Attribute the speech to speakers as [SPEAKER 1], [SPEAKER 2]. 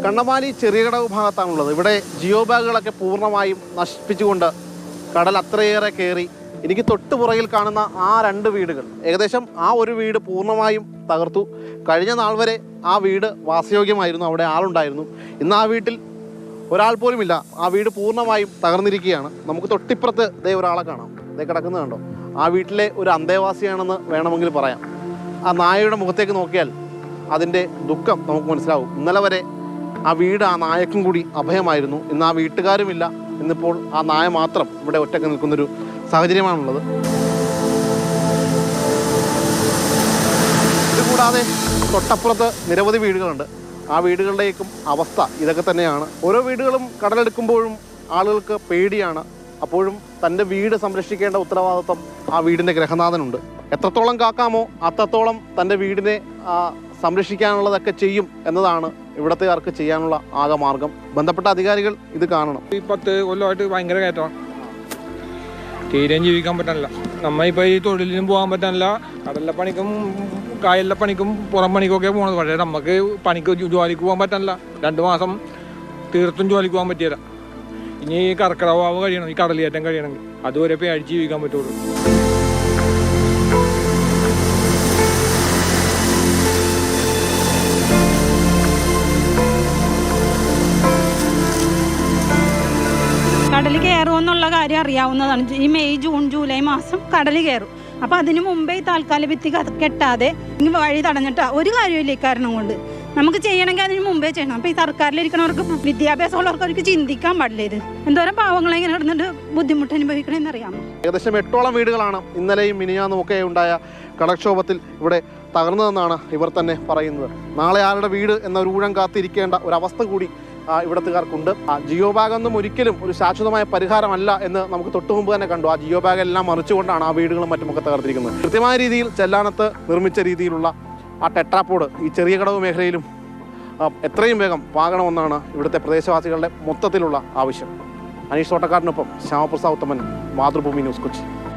[SPEAKER 1] കണ്ണമാലി ചെറിയകടവ് ഭാഗത്താണുള്ളത്. ഇവിടെ ജിയോ ബാഗുകളൊക്കെ പൂർണ്ണമായും നശിപ്പിച്ചുകൊണ്ട് കടൽ അത്രയേറെ കയറി. എനിക്ക് തൊട്ട് പുറകിൽ കാണുന്ന ആ 2 വീടുകൾ, ഏകദേശം ആ ഒരു വീട് പൂർണ്ണമായും തകർത്തു. കഴിഞ്ഞ നാൾ വരെ ആ വീട് വാസയോഗ്യമായിരുന്നു, അവിടെ ആളുണ്ടായിരുന്നു. ഇന്ന് ആ വീട്ടിൽ ഒരാൾ പോലും ഇല്ല. ആ വീട് പൂർണ്ണമായും തകർന്നിരിക്കുകയാണ്. നമുക്ക് തൊട്ടിപ്പുറത്ത് ദേ ഒരാളെ കാണാം, ദേ കിടക്കുന്നത് കണ്ടോ. ആ വീട്ടിലെ ഒരു അന്തേവാസിയാണെന്ന് വേണമെങ്കിൽ പറയാം. ആ നായയുടെ മുഖത്തേക്ക് നോക്കിയാൽ അതിൻ്റെ ദുഃഖം നമുക്ക് മനസ്സിലാവും. ഇന്നലെ വരെ ആ വീട് ആ നായക്കും കൂടി അഭയമായിരുന്നു. ഇന്ന് ആ വീട്ടുകാരുമില്ല. ഇന്നിപ്പോൾ ആ നായ മാത്രം ഇവിടെ ഒറ്റയ്ക്ക് നിൽക്കുന്നൊരു സാഹചര്യമാണുള്ളത്. ഇതുകൂടാതെ തൊട്ടപ്പുറത്ത് നിരവധി വീടുകളുണ്ട്. ആ വീടുകളുടേക്കും അവസ്ഥ ഇതൊക്കെ തന്നെയാണ്. ഓരോ വീടുകളും കടലെടുക്കുമ്പോഴും ആളുകൾക്ക് പേടിയാണ്. അപ്പോഴും തൻ്റെ വീട് സംരക്ഷിക്കേണ്ട ഉത്തരവാദിത്വം ആ വീടിൻ്റെ ഗൃഹനാഥനുണ്ട്. എത്രത്തോളം കാക്കാമോ അത്രത്തോളം തൻ്റെ വീടിനെ സംരക്ഷിക്കാനുള്ളതൊക്കെ ചെയ്യും എന്നതാണ് ഇവിടത്തെക്കാർക്ക് ചെയ്യാനുള്ള ആകെ മാർഗം. ബന്ധപ്പെട്ട അധികാരികൾ ഇത് കാണണം.
[SPEAKER 2] ഈ 10 കൊല്ലമായിട്ട് ഭയങ്കര കയറ്റമാണ്, തീരെയും ജീവിക്കാൻ പറ്റാനില്ല. നമ്മളിപ്പോൾ ഈ തൊഴിലിനും പോകാൻ പറ്റാനില്ല. കടലിലെ പണിക്കും കായലിലെ പണിക്കും പുറം പണിക്കൊക്കെ പോകണത്. പക്ഷേ നമുക്ക് പണിക്ക് ജോലിക്ക് പോകാൻ പറ്റാനില്ല. 2 മാസം തീർത്തും ജോലിക്ക് പോകാൻ പറ്റിയില്ല. ഇനി കർക്കിടവാവ് കഴിയണം, ഈ കടലിയേറ്റം കഴിയണമെങ്കിൽ. അതുവരെ പേടിച്ച് ജീവിക്കാൻ പറ്റുള്ളൂ.
[SPEAKER 3] കടൽ കയറുമെന്നുള്ള കാര്യം അറിയാവുന്നതാണ്. ഈ മെയ് ജൂൺ ജൂലൈ മാസം കടൽ കയറും. അപ്പോൾ അതിന് മുമ്പേ താൽക്കാല ഭിത്തി കെട്ടാതെ വഴി തടഞ്ഞിട്ട് ഒരു കാര്യമില്ല. ഇക്കാരണം കൊണ്ട് നമുക്ക് ചെയ്യണമെങ്കിൽ അതിന് മുമ്പേ ചെയ്യണം. അപ്പോൾ ഈ സർക്കാരിലിരിക്കുന്നവർക്ക്, വിദ്യാഭ്യാസമുള്ളവർക്ക് അവർക്ക് ചിന്തിക്കാൻ പാടില്ല. ഇത് എന്തോരം പാവങ്ങളെ ഇങ്ങനെ നടന്നിട്ട് ബുദ്ധിമുട്ട് അനുഭവിക്കണമെന്ന് അറിയാമോ?
[SPEAKER 1] ഏകദേശം 8ഓളം വീടുകളാണ് ഇന്നലെയും മിനിഞ്ഞാന്നും ഒക്കെ ഉണ്ടായ കടൽക്ഷോഭത്തിൽ ഇവിടെ തകർന്നതെന്നാണ് ഇവർ തന്നെ പറയുന്നത്. നാളെ ആരുടെ വീട് എന്നൊരു ഊഴം കാത്തിരിക്കേണ്ട ഒരവസ്ഥ കൂടി ഇവിടത്തുകാർക്കുണ്ട്. ജിയോ ബാഗൊന്നും ഒരിക്കലും ഒരു ശാശ്വതമായ പരിഹാരമല്ല എന്ന് നമുക്ക് തൊട്ടു മുമ്പ് തന്നെ കണ്ടു. ആ ജിയോ ബാഗെല്ലാം മറിച്ചുകൊണ്ടാണ് ആ വീടുകളും മറ്റുമൊക്കെ തകർത്തിരിക്കുന്നത്. കൃത്യമായ രീതിയിൽ ചെല്ലാനത്ത് നിർമ്മിച്ച രീതിയിലുള്ള ആ ടെട്രാപ്പോഡ് ഈ ചെറിയ കടവ് മേഖലയിലും എത്രയും വേഗം പാകണമെന്നാണ് ഇവിടുത്തെ പ്രദേശവാസികളുടെ മൊത്തത്തിലുള്ള ആവശ്യം. അനീഷ് തോട്ടക്കാരനൊപ്പം ശ്യാമപ്രസാദ് ഉത്തമൻ, മാതൃഭൂമി ന്യൂസ്, കൊച്ചി.